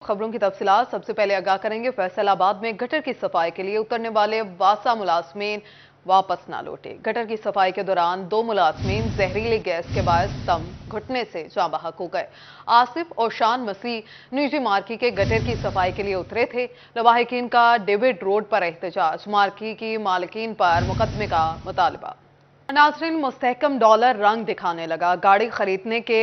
खबरों की तफसीलात सबसे पहले आगाह करेंगे। फैसलाबाद में गटर की सफाई के लिए उतरने वाले वासा मुलाजमीन वापस ना लौटे। गटर की सफाई के दौरान 2 मुलाजमीन जहरीली गैस के बायस दम घुटने से जाँ बहक हो गए। आसिफ और शान मसीह निजी मार्की के गटर की सफाई के लिए उतरे थे। लवाहिकीन का डेविड रोड पर एहतजाज, मार्की की मालिकीन पर मुकदमे का मुतालबा। नाज़रीन, मुस्तहकम डॉलर रंग दिखाने लगा। गाड़ी खरीदने के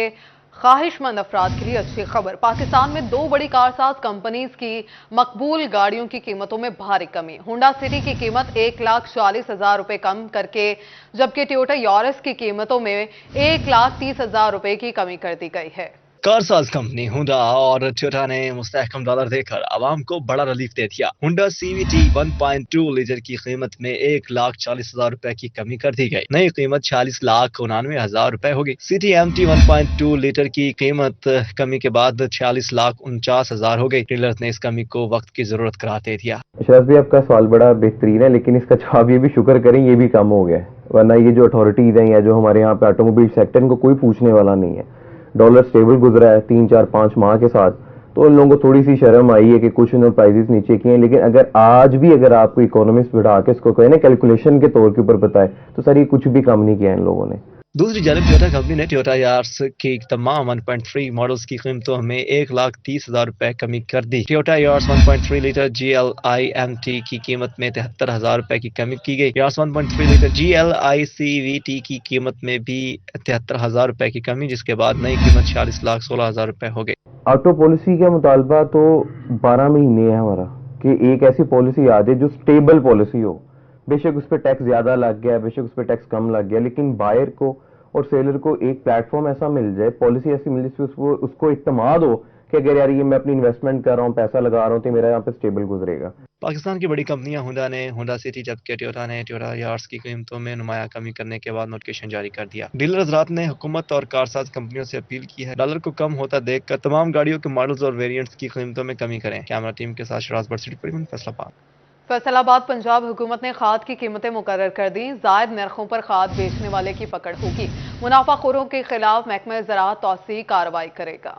ख्वाहिशमंद अफराद के लिए अच्छी खबर। पाकिस्तान में 2 बड़ी कारसाज कंपनीज की मकबूल गाड़ियों की कीमतों में भारी कमी। होंडा सिटी की कीमत 1,40,000 रुपए कम करके, जबकि टोयोटा यारिस की कीमतों में 1,30,000 रुपए की कमी कर दी गई है। कारसाज कंपनी हुंडा और टोयोटा ने मुस्तहकम डॉलर देकर आवाम को बड़ा रिलीफ दे दिया। हुंडा CVT 1.2 लीटर की कीमत में 1,40,000 रुपए की कमी कर दी गई। नई कीमत 46,99,000 रुपए होगी। सिटी MT 1.2 लीटर की कीमत कमी के बाद 46,49,000 हो गई। डीलर्स ने इस कमी को वक्त की जरूरत करार दे दिया। शराज भाई, आपका सवाल बड़ा बेहतरीन है, लेकिन इसका जवाब ये भी शुक्र करें ये भी कम हो गया है। वरना ये जो अथॉरिटीज हैं या जो हमारे यहाँ पे ऑटोमोबाइल सेक्टर, इनको कोई पूछने वाला नहीं है। डॉलर स्टेबल गुजरा है 3 4 5 माह के साथ, तो उन लोगों को थोड़ी सी शर्म आई है कि कुछ उन्होंने प्राइसेस नीचे किए हैं। लेकिन अगर आज भी अगर आपको इकोनॉमिस्ट बिठा के इसको कहे ना कैलकुलेशन के तौर के ऊपर बताए, तो सर ये कुछ भी कम नहीं किया इन लोगों ने। दूसरी जानब टोयोटा कंपनी ने टोयोटा यार्स की तमाम 1.3 मॉडल्स की कीमतों में 1,30,000 रुपए कमी कर दी। Toyota Yaris 1.3 litre GLI MT की कीमत में 73,000 रुपए की कमी की गई। यार्स 1.3 लीटर GLI CVT की कीमत में भी 73,000 रुपए की कमी, जिसके बाद नई कीमत 46,16,000 रुपए हो गई। ऑटो पॉलिसी का मुतालबा तो 12 महीने है हमारा, कि एक ऐसी पॉलिसी आ जाए जो स्टेबल पॉलिसी हो। बेशक उस पर टैक्स ज्यादा लग गया, बेशक उस पर टैक्स कम लग गया, लेकिन बायर को और सेलर को एक प्लेटफॉर्म ऐसा मिल जाए, पॉलिसी ऐसी मिल जाए उसको इत्मीनान हो कि अगर यार ये मैं अपनी इन्वेस्टमेंट कर रहा हूँ, पैसा लगा रहा हूँ, तो मेरा यहाँ पे स्टेबल गुजरेगा। पाकिस्तान की बड़ी कंपनियां हुंडा ने हुंडा सिटी, जबकि टोयोटा ने टोयोटा यार्स की कीमतों में नुमाया कमी करने के बाद नोटिफिकेशन जारी कर दिया। डीलर हजरात ने हुकूमत और कारसाज कंपनियों से अपील की है, डॉलर को कम होता देखकर तमाम गाड़ियों के मॉडल्स और वेरिएंट्स की कीमतों में कमी करें। कैमरा टीम के साथ शराज बट सिटी परिवहन फैसलाबाद। फैसलाबाद पंजाब हुकूमत ने खाद की कीमतें मुकर्रर कर दी। जायद नरखों पर खाद बेचने वाले की पकड़ होगी। मुनाफाखोरों के खिलाफ महकमा ज़राअत तौसीई कार्रवाई करेगा।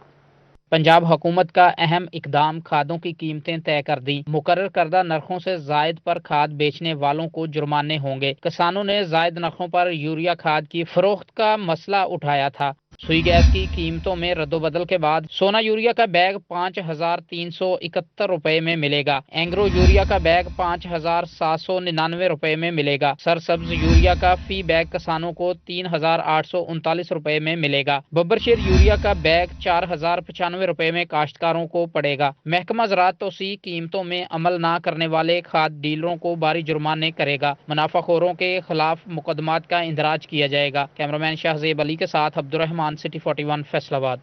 पंजाब हुकूमत का अहम इकदाम, खादों की कीमतें तय कर दी। मुकर्रर करदा नरखों से जायद पर खाद बेचने वालों को जुर्माने होंगे। किसानों ने जायद नरखों पर यूरिया खाद की फरोख्त का मसला उठाया था। सुई गैस की कीमतों में रद्दोबदल के बाद सोना यूरिया का बैग 5,371 रुपए में मिलेगा। एंग्रो यूरिया का बैग 5,799 रुपए में मिलेगा। सरसब्ज यूरिया का फी बैग किसानों को 3,839 रुपए में मिलेगा। बब्बरशेर यूरिया का बैग 4,095 रुपए में काश्तकारों को पड़ेगा। महकमा ज़राअत तौसीई कीमतों में अमल न करने वाले खाद डीलरों को भारी जुर्माने करेगा। मुनाफाखोरों के खिलाफ मुकदमात का इंदराज किया जाएगा। कैमरामैन शाहजेब अली के साथ अब्दुर्रहमान, सिटी 41 फैसलाबाद।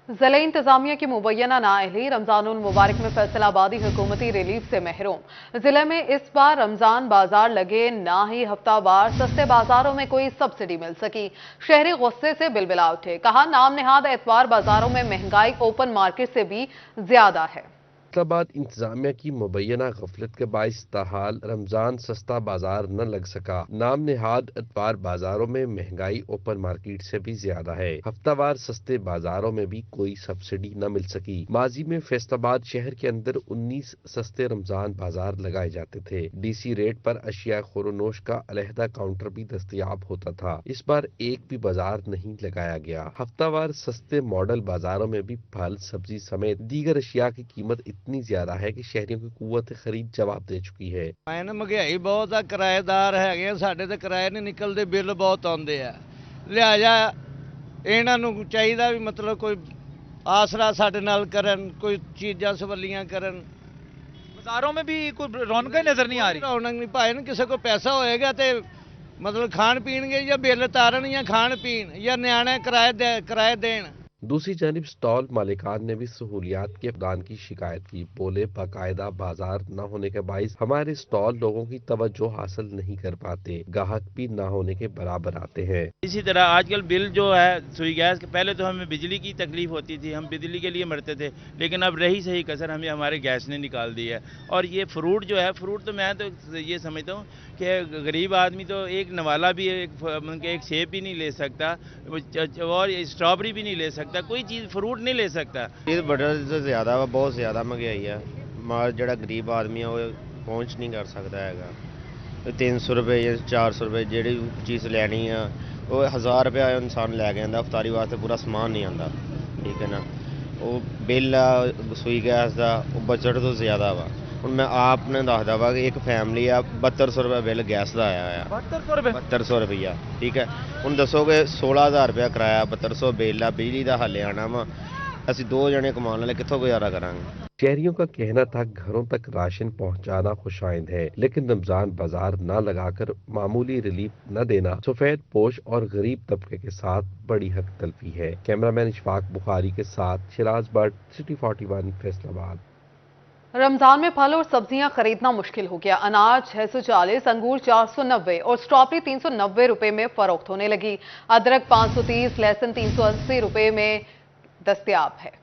ज़िला इंतजामिया की मुबैना नाअहली रमजानुल मुबारक में फैसलाबादी हुकूमती रिलीफ से महरूम। जिले में इस बार रमजान बाजार लगे, ना ही हफ्तावार सस्ते बाजारों में कोई सब्सिडी मिल सकी। शहरी गुस्से से बिलबिला उठे। कहा, नाम नेहाद एतवार बाजारों में महंगाई ओपन मार्केट से भी ज्यादा है। फैसलाबाद इंतजामिया की मुबैना गफलत के बाइस ताहाल रमजान सस्ता बाजार न लग सका। नाम नेहाद अतवार बाजारों में महंगाई ओपन मार्केट से भी ज्यादा है। हफ्तावार सस्ते बाजारों में भी कोई सब्सिडी न मिल सकी। माजी में फैसलाबाद शहर के अंदर 19 सस्ते रमजान बाजार लगाए जाते थे। DC रेट पर अशिया खोरोनोश का अलहदा काउंटर भी दस्तयाब होता था। इस बार एक भी बाजार नहीं लगाया गया। हफ्तावार सस्ते मॉडल बाजारों में भी फल, सब्जी समेत दीगर अशिया की कीमत इतनी ज्यादा है कि शहरियों की कुव्वत खरीद जवाब दे चुकी है। महंगाई बहुत है, किराएदार है, साडे ते किराए नहीं निकलते, बिल बहुत आते हैं। लिहाजा इन्हां नूं चाहिदा भी मतलब कोई आसरा साडे नाल करन, कोई चीज़ां सवलियां करन। बाजारों में भी कोई रौनक नजर नहीं आ रही। रौनक नहीं भाई, किसी को पैसा होएगा तो मतलब खान पीन या बिल तारन या खान पीन या न्याणे किराए देन। दूसरी जानिब स्टॉल मालिकान ने भी सहूलियात के फुकदान की शिकायत की। बोले, बाकायदा बाजार न होने के बाइस हमारे स्टॉल लोगों की तवज्जो हासिल नहीं कर पाते, ग्राहक भी न होने के बराबर आते हैं। इसी तरह आजकल बिल जो है सुई गैस के, पहले तो हमें बिजली की तकलीफ होती थी, हम बिजली के लिए मरते थे, लेकिन अब रही सही कसर हमें हमारे गैस ने निकाल दी है। और ये फ्रूट जो है, फ्रूट तो मैं तो ये समझता हूँ कि गरीब आदमी तो एक नवाला भी एक सेब भी नहीं ले सकता और स्ट्रॉबेरी भी नहीं ले सकता। सकता, कोई चीज़ फ्रूट नहीं ले सकता। ਇਹ ਬਟਰ ਤੋਂ ਜ਼ਿਆਦਾ ਵਾ, ਬਹੁਤ ਜ਼ਿਆਦਾ ਮਹਿੰਗਾਈ ਆ। ਮਾਲ ਜਿਹੜਾ ਗਰੀਬ ਆਦਮੀ ਆ ਉਹ ਪਹੁੰਚ ਨਹੀਂ ਕਰ ਸਕਦਾ ਹੈਗਾ। 300 ਰੁਪਏ ਜਾਂ 400 ਰੁਪਏ ਜਿਹੜੀ ਚੀਜ਼ ਲੈਣੀ ਆ ਉਹ 1000 ਰੁਪਏ ਇਨਸਾਨ ਲੈ ਕੇ ਆਉਂਦਾ, ਅਫਤਾਰੀ ਵਾਸਤੇ ਪੂਰਾ ਸਮਾਨ ਨਹੀਂ ਆਉਂਦਾ, ਠੀਕ ਹੈ ਨਾ। ਉਹ ਬਿੱਲ ਆ ਰਸੋਈ ਗੈਸ ਦਾ ਉਹ ਬਜਟ ਤੋਂ ਜ਼ਿਆਦਾ ਵਾ। ਹੁਣ ਮੈਂ ਆਪ ਨੇ ਦੱਸਦਾ ਵਾ ਕਿ ਇੱਕ ਫੈਮਿਲੀ ਆ 7200 ਰੁਪਏ ਬਿੱਲ ਗੈਸ ਦਾ ਆਇਆ ਆ। 7200 ਰੁਪਏ 7200 ਰੁਪਈਆ, ਠੀਕ ਹੈ। ਹੁਣ ਦੱਸੋਗੇ 16000 ਰੁਪਇਆ ਕਿਰਾਇਆ, 7200 ਬਿੱਲ ਆ, ਬਿਜਲੀ ਦਾ ਹੱਲੇ ਆਣਾ ਵਾ। ਅਸੀਂ 2 ਜਣੇ ਕਮਾਉਣ ਵਾਲੇ ਕਿੱਥੋਂ ਗੁਜ਼ਾਰਾ ਕਰਾਂਗੇ। शहरियों का कहना था घरों तक राशन पहुंचाना खुशाइंद है, लेकिन रमजान बाजार न लगाकर मामूली रिलीफ न देना सफेद पोश और गरीब तबके के साथ बड़ी हक तलफी है। कैमरामैन इशफाक बुखारी के साथ शिराज बट, सिटी 41 फैसलाबाद। रमजान में फल और सब्जियां खरीदना मुश्किल हो गया। अनार 640, अंगूर 490 और स्ट्रॉबेरी 390 रुपए में फरोख्त होने लगी। अदरक 530, लहसुन 380 रुपए में दस्तयाब है।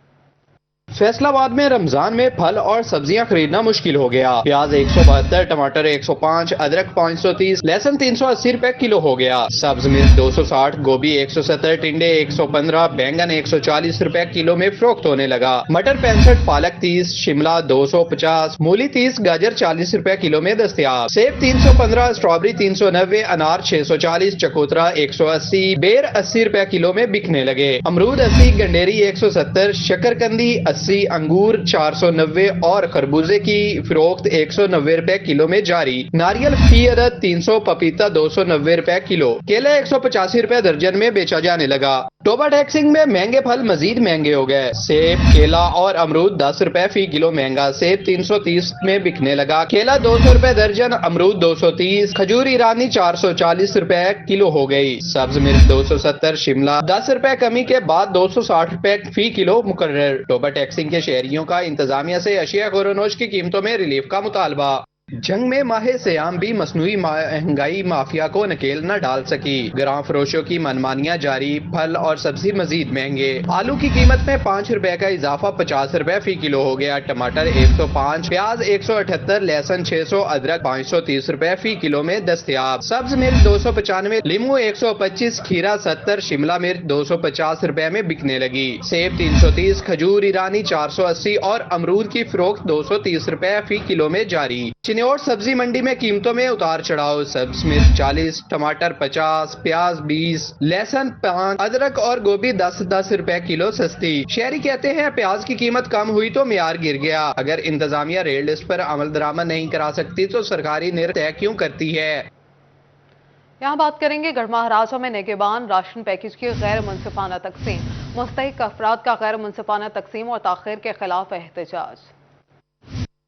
फैसलाबाद में रमजान में फल और सब्जियां खरीदना मुश्किल हो गया। प्याज 172, टमाटर 105, अदरक 530, लहसुन 380 रुपए किलो हो गया। सब्ज मिर्च 260, गोभी 170, टिंडे 115, बैंगन 140 रुपए किलो में फरोख्त होने लगा। मटर 65, पालक 30, शिमला 250, मूली 30, गाजर 40 रुपए किलो में दस्तयाब। सेब 315, स्ट्रॉबेरी 390, अनार 640, चकोतरा 180, बेर 80 रुपए किलो में बिकने लगे। अमरूद 80, गंडेरी 170, शकरकंदी 80, अंगूर 490 और खरबूजे की फरोख्त 190 रुपए किलो में जारी। नारियल फी अदद 300, पपीता 290 रुपए किलो, केला 185 रुपए दर्जन में बेचा जाने लगा। टोबा टैक्सिंग में महंगे फल मजीद महंगे हो गए। सेब, केला और अमरूद 10 रुपए फी किलो महंगा। सेब 330 में बिकने लगा। केला 200 रुपए दर्जन, अमरूद 230, खजूर ईरानी 440 रुपए किलो हो गई। सब्ज मिर्च 270, शिमला 10 रुपए कमी के बाद 260 रुपए फी किलो मुकर्रर। टोबा टैक्सिंग के शहरियों का इंतजामिया से अशिया गोरनोश की कीमतों में रिलीफ का मुतालबा। जंग में माहे सयाम भी मसनूई महंगाई माफिया को नकेल न डाल सकी। ग्राम फरोशों की मनमानियां जारी। फल और सब्जी मजीद महंगे। आलू की कीमत में 5 रुपए का इजाफा 50 रुपए फी किलो हो गया। टमाटर 105, प्याज 178, लहसुन 600, अदरक 530 रुपए फी किलो में दस्तयाब। सब्ज मिर्च 295, लीमू 125, खीरा 70, शिमला मिर्च 250 रुपए में बिकने लगी। सेब 330, खजूर ईरानी 480 और अमरूद की फरोख्त 230 रुपए फी किलो में जारी। और सब्जी मंडी में कीमतों में उतार चढ़ाव। सब्ज मिर्च 40, टमाटर 50, प्याज 20, लहसुन 5, अदरक और गोभी 10-10 रुपए किलो सस्ती। शहरी कहते हैं प्याज की कीमत कम हुई तो मियार गिर गया। अगर इंतजामिया रेट लिस्ट पर अमल दरामद नहीं करा सकती तो सरकारी निर्णय तय क्यों करती है। यहाँ बात करेंगे गढ़ महाराजा में निगहबान राशन पैकेज की गैर मुनसिफाना तकसीम। मुस्तहिक अफराद का गैर मुनसिफाना तकसीम और ताखीर के खिलाफ एहतजाज।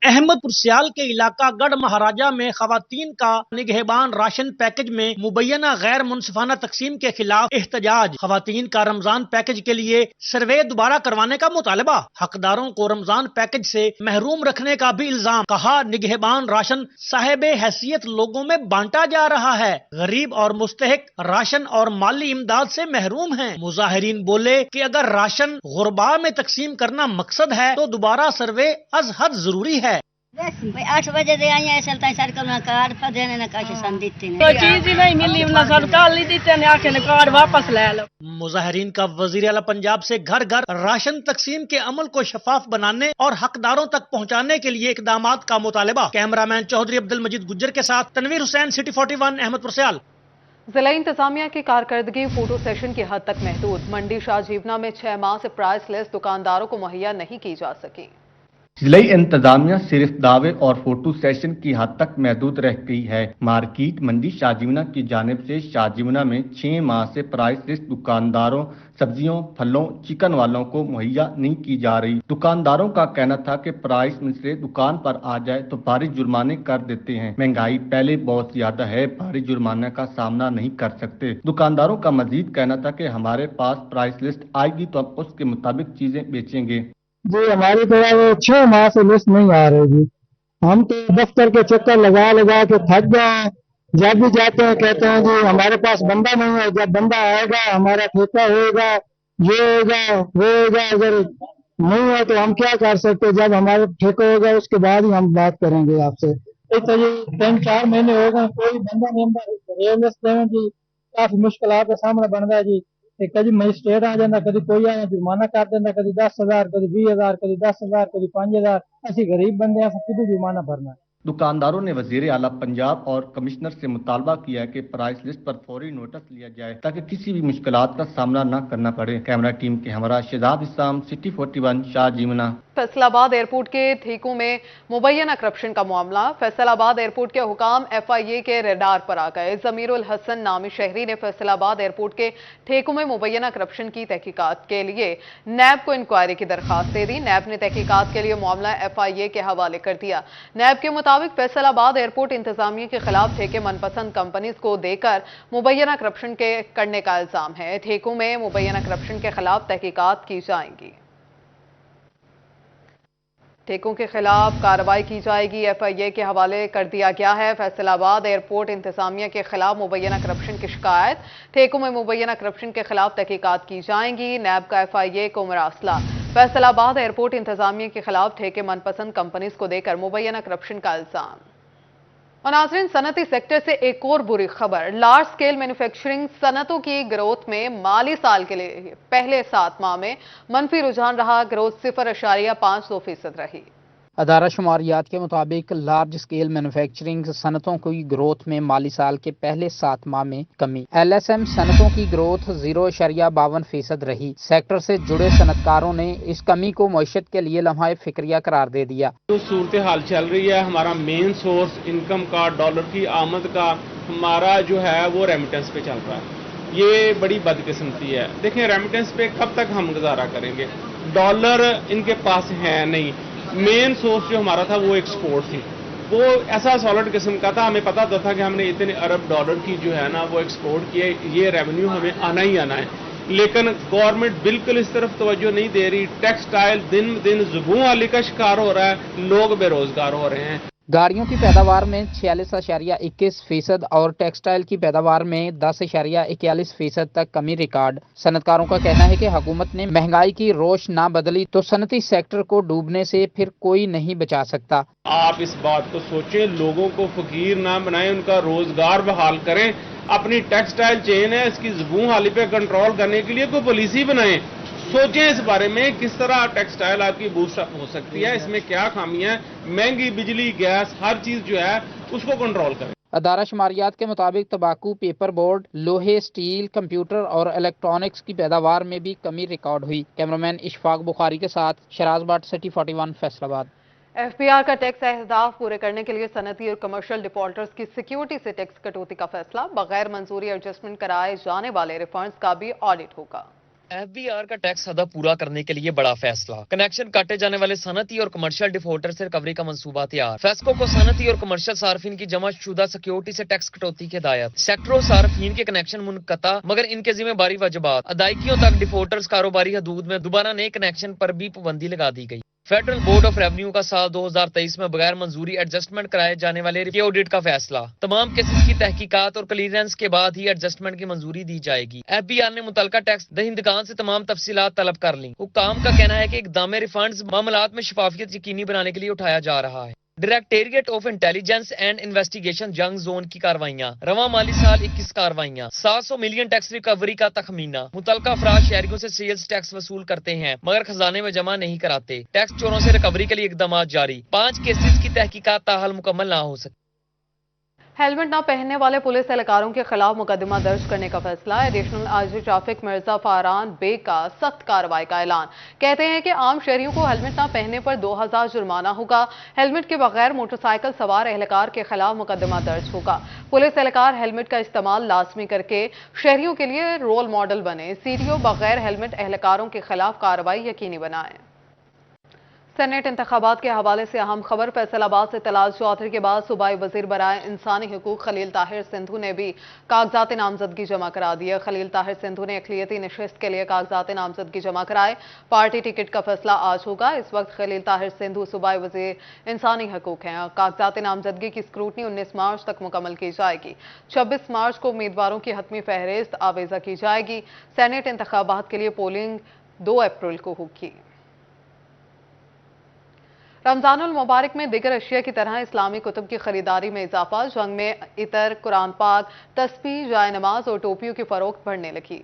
अहमदपुर सियाल के इलाका गढ़ महाराजा में खवातीन का निगहबान राशन पैकेज में मुबैना गैर मुनसिफाना तकसीम के खिलाफ एहतजाज। खवातीन का रमजान पैकेज के लिए सर्वे दोबारा करवाने का मुतालबा। हकदारों को रमजान पैकेज से महरूम रखने का भी इल्जाम। कहा निगहबान राशन साहिब हैसियत लोगों में बांटा जा रहा है। गरीब और मुस्तहिक राशन और माली इमदाद से महरूम हैं। मुजाहिरीन बोले कि अगर राशन गुरबा में तकसीम करना मकसद है तो दोबारा सर्वे अज हद जरूरी है। 8 बजे दे आई चलता सर्कल में कार्ड पर देने न काशी संदित तो चीज ही नहीं मिली ना सरकार ली देते ने आके कार्ड वापस ले लो। मुजाहिरीन का वजीर आला पंजाब से घर घर राशन तकसीम के अमल को शफाफ बनाने और हकदारों तक पहुंचाने के लिए इकदामात का मुतालबा। कैमरामैन चौधरी अब्दुल मजीद गुज्जर के साथ तनवीर हुसैन, सिटी 41 अहमदपुर सियाल। जिला इंतजामिया की कारकर्दगी फोटो सेशन की हद तक महदूद। मंडी शाहजीवना में 6 माह से प्राइस लिस्ट दुकानदारों को मुहैया नहीं की जा सकी। जिलाई इंतजामिया सिर्फ दावे और फोटो सेशन की हद तक महदूद रह गई है। मार्केट मंडी शाहजीवना की जानिब से शाहजीवना में 6 माह से प्राइस लिस्ट दुकानदारों, सब्जियों, फलों, चिकन वालों को मुहैया नहीं की जा रही। दुकानदारों का कहना था कि प्राइस में से दुकान पर आ जाए तो भारी जुर्माने कर देते हैं। महंगाई पहले बहुत ज्यादा है, भारी जुर्माने का सामना नहीं कर सकते। दुकानदारों का मजीद कहना था कि हमारे पास प्राइस लिस्ट आएगी तो हम उसके मुताबिक चीजें बेचेंगे। जी हमारी तो 6 माह से लिस्ट नहीं आ रही जी। हम तो दफ्तर के चक्कर लगा लगा के थक गए हैं। जब भी जाते हैं कहते हैं जी हमारे पास बंदा नहीं है, जब बंदा आएगा हमारा ठेका होगा, ये होगा वो होगा। अगर नहीं है तो हम क्या कर सकते, जब हमारा ठेका होगा उसके बाद ही हम बात करेंगे आपसे। तो ये 3-4 महीने हो गए कोई बंदा नहीं, जी काफी मुश्किल का सामना बन रहा है जी। ਤੇ ਕਦੀ ਮੈਜਿਸਟ੍ਰੇਟ ਆ ਜਾਂਦਾ, ਕਦੀ ਕੋਈ ਆ ਜੁਰਮਾਨਾ ਕਰ ਦਿੰਦਾ, ਕਦੀ 10,000, ਕਦੀ 20,000, ਕਦੀ 10,000, कभी 5,000। ਅਸੀਂ गरीब बंदे हैं, कितनी जुर्माना भरना। दुकानदारों ने वजीर आला पंजाब और कमिश्नर से मुतालबा किया कि प्राइस लिस्ट पर फौरी नोटिस लिया जाए ताकि किसी भी मुश्किलात का सामना न करना पड़े। कैमरा टीम के हमरा शहजाद इस्लाम, सिटी 41, शाहजीमना। फैसलाबाद एयरपोर्ट के ठेकों में मुबैना करप्शन का मामला। फैसलाबाद एयरपोर्ट के हुकाम FIA के रेडार पर आ गए। जमीरुल हसन नामी शहरी ने फैसलाबाद एयरपोर्ट के ठेकों में मुबैना करप्शन की तहकीकात के लिए नैब को इंक्वायरी की दरखास्त दे दी। नैब ने तहकीकात के लिए मामला FIA के हवाले कर दिया। नैब के मुताबिक फैसलाबाद एयरपोर्ट इंतजामिया के खिलाफ ठेके मनपसंद कंपनीज को देकर मुबैना करप्शन के करने का इल्जाम है। ठेकों में मुबैना करप्शन के खिलाफ तहकीकात की जाएंगी। ठेकों के खिलाफ कार्रवाई की जाएगी। FIA के हवाले कर दिया गया है। फैसलाबाद एयरपोर्ट इंतजामिया के खिलाफ मुबैना करप्शन की शिकायत। ठेकों में मुबैना करप्शन के खिलाफ तहकीकात की जाएंगी। नैब का FIA को मरासला। फैसलाबाद एयरपोर्ट इंतजामिया के खिलाफ ठेके मनपसंद कंपनीज को देकर मुबैना करप्शन का इल्जाम। और नाज़रीन, सनती सेक्टर से एक और बुरी खबर। लार्ज स्केल मैन्युफैक्चरिंग सनतों की ग्रोथ में माली साल के लिए पहले 7 माह में मनफी रुझान रहा। ग्रोथ 0.52% रही। अदारा शुमारियात के मुताबिक लार्ज स्केल मैन्युफैक्चरिंग सनतों की ग्रोथ में माली साल के पहले 7 माह में कमी। LSM सनतों की ग्रोथ 0.52% रही। सेक्टर से जुड़े सनतकारों ने इस कमी को मईशत के लिए लम्हा फिक्रिया करार दे दिया। जो सूरत हाल चल रही है, हमारा मेन सोर्स इनकम का, डॉलर की आमद का, हमारा जो है वो रेमिटेंस पे चल रहा है। ये बड़ी बदकिस्मती है। देखें, रेमिटेंस पे कब तक हम गुजारा करेंगे? डॉलर इनके पास है नहीं। मेन सोर्स जो हमारा था वो एक्सपोर्ट थी। वो ऐसा सॉलिड किस्म का था, हमें पता तो था कि हमने इतने अरब डॉलर की जो है ना वो एक्सपोर्ट किए, ये रेवेन्यू हमें आना ही आना है। लेकिन गवर्नमेंट बिल्कुल इस तरफ तवज्जो नहीं दे रही। टेक्सटाइल दिन दिन ज़ुबून आली का शिकार हो रहा है, लोग बेरोजगार हो रहे हैं। गाड़ियों की पैदावार में 46.21% और टेक्सटाइल की पैदावार में 10.41% तक कमी रिकॉर्ड। सनतकारों का कहना है कि हुकूमत ने महंगाई की रोश ना बदली तो सनती सेक्टर को डूबने से फिर कोई नहीं बचा सकता। आप इस बात को सोचें, लोगों को फकीर ना बनाएं, उनका रोजगार बहाल करें। अपनी टेक्सटाइल चेन है, इसकी ज़ुबून हाली पे कंट्रोल करने के लिए कोई पॉलिसी बनाएं। सोचें इस बारे में, किस तरह टेक्सटाइल आपकी बूस्ट अप हो सकती है, इसमें क्या खामियां हैं। महंगी बिजली, गैस, हर चीज जो है उसको कंट्रोल करें। अदारा शुमारियात के मुताबिक तंबाकू, पेपर बोर्ड, लोहे, स्टील, कंप्यूटर और इलेक्ट्रॉनिक्स की पैदावार में भी कमी रिकॉर्ड हुई। कैमरामैन इशफाक बुखारी के साथ शराज भट्ट, सिटी 41, फैसलाबाद। FBR का टैक्स अहदाफ पूरे करने के लिए सनती और कमर्शियल डिफॉल्टर्स की सिक्योरिटी से टैक्स कटौती का फैसला। बगैर मंजूरी एडजस्टमेंट कराए जाने वाले रिफंड्स का भी ऑडिट होगा। FBR का टैक्स अदा पूरा करने के लिए बड़ा फैसला। कनेक्शन काटे जाने वाले सनती और कमर्शियल डिफॉल्टर से रिकवरी का मंसूबा तैयार। फेस्को को सनती और कमर्शियल सार्फिन की जमा शुदा सिक्योरिटी से टैक्स कटौती की हिदायत। सेक्टरों सार्फिन के कनेक्शन मुनक़ता, मगर इनके जिम्मेदारी वाजिबात अदायगियों तक डिफॉल्टर्स कारोबारी हदूद में दोबारा नए कनेक्शन पर भी पाबंदी लगा दी गई। फेडरल बोर्ड ऑफ रेवेन्यू का साल 2023 में बगैर मंजूरी एडजस्टमेंट कराए जाने वाले ऑडिट का फैसला। तमाम केसेस की तहकीकात और क्लियरेंस के बाद ही एडजस्टमेंट की मंजूरी दी जाएगी। FBR ने मुतलका टैक्स दहिंदगान से तमाम तफसीलात तलब कर ली। हुक्काम का कहना है कि इक़दाम रिफंड्स मामलात में शफाफियत यकीनी बनाने के लिए उठाया जा रहा है। Directorate of intelligence and investigation जंग जोन की कार्रवाइयां। रवा माली साल 21 कार्रवाइयां। 700 मिलियन टैक्स रिकवरी का तखमीना। मुतलका अफराद शहरियों से सेल्स टैक्स वसूल करते हैं मगर खजाने में जमा नहीं कराते। टैक्स चोरों से रिकवरी के लिए इकदाम जारी। 5 केसेस की तहकीकात ताहाल मुकम्मल ना हो सकी। हेलमेट न पहनने वाले पुलिस एहलकारों के खिलाफ मुकदमा दर्ज करने का फैसला। Additional IG traffic Mirza Faran Baig का सख्त कार्रवाई का ऐलान। कहते हैं कि आम शहरियों को हेलमेट न पहनने पर 2000 जुर्माना होगा। हेलमेट के बगैर मोटरसाइकिल सवार एहलकार के खिलाफ मुकदमा दर्ज होगा। पुलिस एहलकार हेलमेट का इस्तेमाल लाजमी करके शहरियों के लिए रोल मॉडल बने। CTO बगैर हेलमेट एहलकारों के खिलाफ कार्रवाई यकीनी बनाए। सेनेट इंतखाबात के हवाले से अहम खबर। फैसलाबाद से तलाल चौधरी के बाद सूबाई वजीर बराए इंसानी हुकूक खलील ताहिर सिंधु ने भी कागजात नामजदगी जमा करा दी है। खलील ताहिर सिंधु ने अक़लियती नशिस्त के लिए कागजात नामजदगी जमा कराए। पार्टी टिकट का फैसला आज होगा। इस वक्त खलील ताहिर सिंधु सूबाई वजीर इंसानी हुकूक हैं। कागजात नामजदगी की स्क्रूटनी 19 मार्च तक मुकम्मल की जाएगी। 26 मार्च को उम्मीदवारों की हतमी फहरिस्त आवेजा की जाएगी। सेनेट इंतखाबात के लिए पोलिंग 2 अप्रैल को होगी। रमजानुल मुबारक में दिगर अशिया की तरह इस्लामी कुतुब की खरीदारी में इजाफा। जंग में इतर, कुरान पाक, तस्बीह, जाए नमाज और टोपियों की फरोख्त बढ़ने लगी।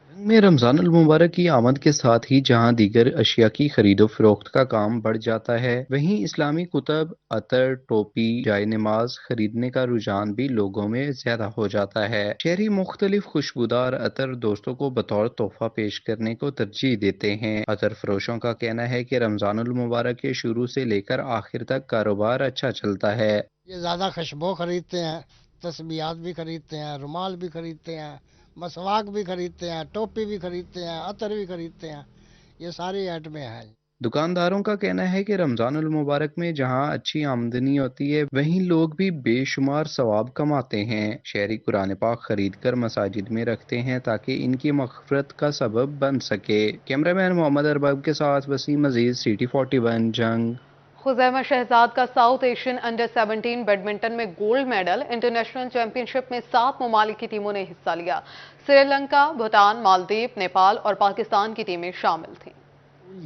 में रमजान अल मुबारक की आमद के साथ ही जहां दीगर अशिया की खरीदो फरोख्त का काम बढ़ जाता है, वहीं इस्लामी कुतब, अतर, टोपी, जाय नमाज खरीदने का रुझान भी लोगों में ज्यादा हो जाता है। शहरी मुख्तलिफ खुशबूदार अतर दोस्तों को बतौर तोहफा पेश करने को तरजीह देते हैं। अतर फरोशों का कहना है कि रमजान अल मुबारक के शुरू से लेकर आखिर तक कारोबार अच्छा चलता है। ये ज्यादा खुशबू खरीदते हैं, तस्बीहात भी खरीदते हैं, रुमाल भी खरीदते हैं, मसवाक भी खरीदते हैं, टोपी भी खरीदते हैं, अतर भी खरीदते हैं, ये सारी आइटमें हैं। दुकानदारों का कहना है कि रमजान उल मुबारक में जहां अच्छी आमदनी होती है, वहीं लोग भी बेशुमार सवाब कमाते हैं। शहरी कुरान पाक खरीद कर मसाजिद में रखते हैं ताकि इनकी मग़फ़िरत का सबब बन सके। कैमरामैन मोहम्मद अरबाब के साथ वसीम अजीज, सिटी 41 जंग। खुज़ैमा शहजाद का साउथ एशियन अंडर 17 बैडमिंटन में गोल्ड मेडल। इंटरनेशनल चैंपियनशिप में 7 ममालिक की टीमों ने हिस्सा लिया। श्रीलंका, भूटान, मालदीव, नेपाल और पाकिस्तान की टीमें शामिल थीं।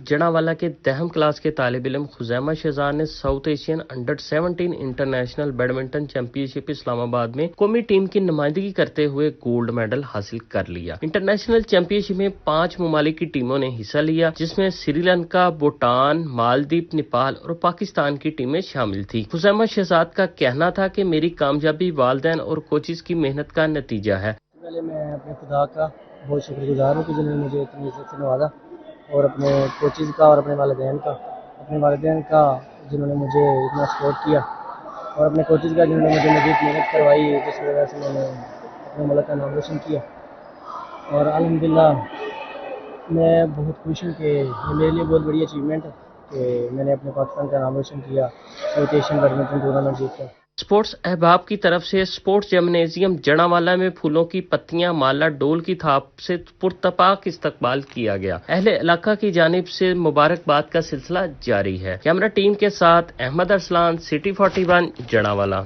जड़ावाला के 10वीं क्लास के तालिब इल्म खुज़ैमा शहजाद ने south Asian under 17 international badminton championship Islamabad में कौमी टीम की नुमाइंदगी करते हुए गोल्ड मेडल हासिल कर लिया। इंटरनेशनल चैंपियनशिप में 5 ममालिक की टीमों ने हिस्सा लिया, जिसमें श्रीलंका, भूटान, मालदीव, नेपाल और पाकिस्तान की टीमें शामिल थी। खुज़ैमा शहजाद का कहना था कि मेरी कामयाबी वालिदैन और कोचेस की मेहनत का नतीजा है। पहले मैं अपने खुदा का बहुत शुक्रगुजार हूँ कि जिन्होंने मुझे इतनी इज्जत से नवाजा, और अपने कोचेज़ का और अपने वालिदैन का जिन्होंने मुझे इतना सपोर्ट किया, और अपने कोचेज़ का जिन्होंने मुझे मज़ीद मेहनत करवाई, जिसकी वजह से मैंने अपने मुल्क का नाम रोशन किया। और अल्हम्दुलिल्लाह मैं बहुत खुश हूँ कि ये मेरे लिए बहुत बड़ी अचीवमेंट है कि मैंने अपने पाकिस्तान का नाम रोशन किया, साउथ एशियन बैडमिंटन टूर्नामेंट जीतकर। स्पोर्ट्स अहबाब की तरफ से स्पोर्ट्स जिम्नेजियम जड़ावाला में फूलों की पत्तियां, माला, डोल की थाप से पुरतपाक इस्तकबाल किया गया। अहले इलाका की जानिब से मुबारकबाद का सिलसिला जारी है। कैमरा टीम के साथ अहमद अरसलान, सिटी 41 जड़ावाला।